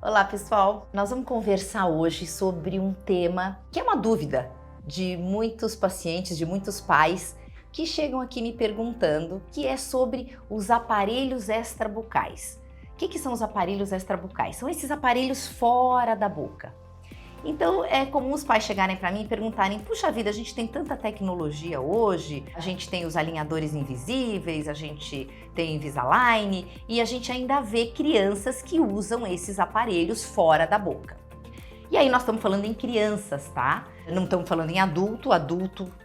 Olá pessoal, nós vamos conversar hoje sobre um tema que é uma dúvida de muitos pacientes, de muitos pais que chegam aqui me perguntando, que é sobre os aparelhos extrabucais. O que são os aparelhos extrabucais? São esses aparelhos fora da boca. Então é comum os pais chegarem para mim e perguntarem: puxa vida, a gente tem tanta tecnologia hoje, a gente tem os alinhadores invisíveis, a gente tem Invisalign e a gente ainda vê crianças que usam esses aparelhos fora da boca. E aí nós estamos falando em crianças, tá? Não estamos falando em adulto,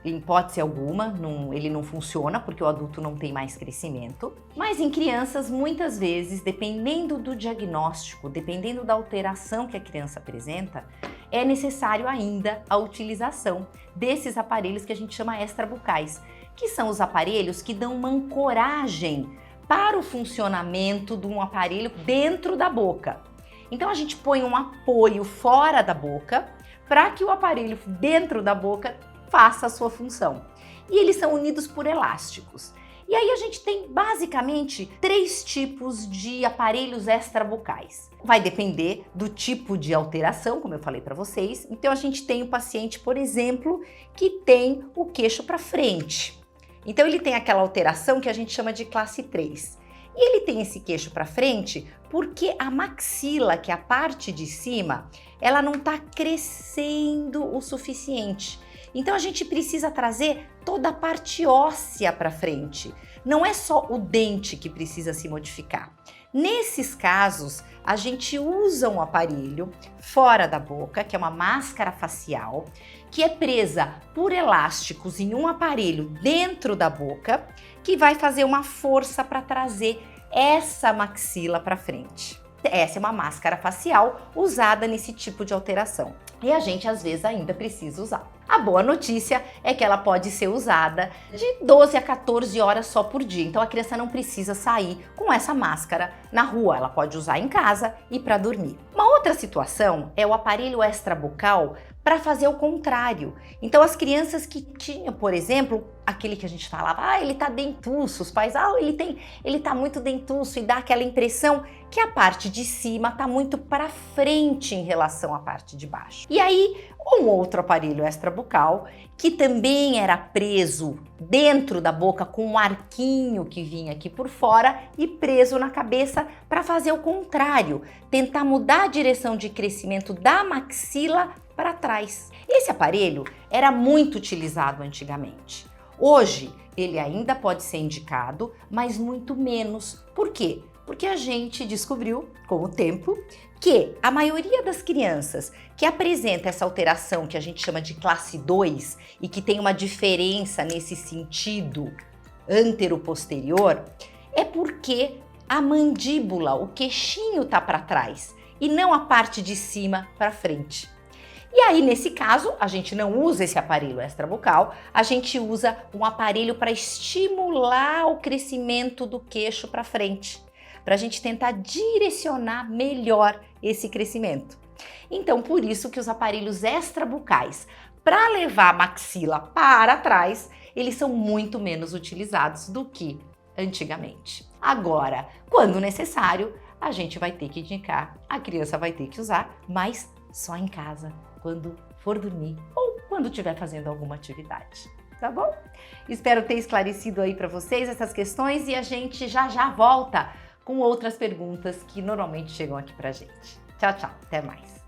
em hipótese alguma, ele não funciona porque o adulto não tem mais crescimento. Mas em crianças, muitas vezes, dependendo do diagnóstico, dependendo da alteração que a criança apresenta, é necessário ainda a utilização desses aparelhos que a gente chama extrabucais, que são os aparelhos que dão uma ancoragem para o funcionamento de um aparelho dentro da boca. Então a gente põe um apoio fora da boca para que o aparelho dentro da boca faça a sua função. E eles são unidos por elásticos. E aí a gente tem basicamente 3 tipos de aparelhos extrabucais. Vai depender do tipo de alteração, como eu falei para vocês. Então a gente tem o paciente, por exemplo, que tem o queixo para frente. Então ele tem aquela alteração que a gente chama de classe 3. E ele tem esse queixo para frente porque a maxila, que é a parte de cima, ela não está crescendo o suficiente. Então a gente precisa trazer toda a parte óssea para frente. Não é só o dente que precisa se modificar. Nesses casos, a gente usa um aparelho fora da boca, que é uma máscara facial, que é presa por elásticos em um aparelho dentro da boca, que vai fazer uma força para trazer essa maxila para frente. Essa é uma máscara facial usada nesse tipo de alteração. E a gente às vezes ainda precisa usar. A boa notícia é que ela pode ser usada de 12 a 14 horas só por dia. Então a criança não precisa sair com essa máscara na rua. Ela pode usar em casa e para dormir. Uma outra situação é o aparelho extrabucal para fazer o contrário. Então as crianças que tinham, por exemplo, aquele que a gente falava, ele tá dentuço, os pais, ele tá muito dentuço, e dá aquela impressão que a parte de cima tá muito para frente em relação à parte de baixo. E aí, um outro aparelho extrabucal, que também era preso dentro da boca com um arquinho que vinha aqui por fora e preso na cabeça para fazer o contrário, tentar mudar a direção de crescimento da maxila para trás. Esse aparelho era muito utilizado antigamente. Hoje, ele ainda pode ser indicado, mas muito menos. Por quê? Porque a gente descobriu, com o tempo, que a maioria das crianças que apresenta essa alteração que a gente chama de classe 2 e que tem uma diferença nesse sentido antero-posterior, é porque a mandíbula, o queixinho tá para trás e não a parte de cima para frente. E aí, nesse caso, a gente não usa esse aparelho extrabucal, a gente usa um aparelho para estimular o crescimento do queixo para frente, para a gente tentar direcionar melhor esse crescimento. Então, por isso que os aparelhos extrabucais, para levar a maxila para trás, eles são muito menos utilizados do que antigamente. Agora, quando necessário, a gente vai ter que indicar, a criança vai ter que usar, mas só em casa, quando for dormir ou quando estiver fazendo alguma atividade, tá bom? Espero ter esclarecido aí para vocês essas questões e a gente já volta com outras perguntas que normalmente chegam aqui pra gente. Tchau, tchau, até mais!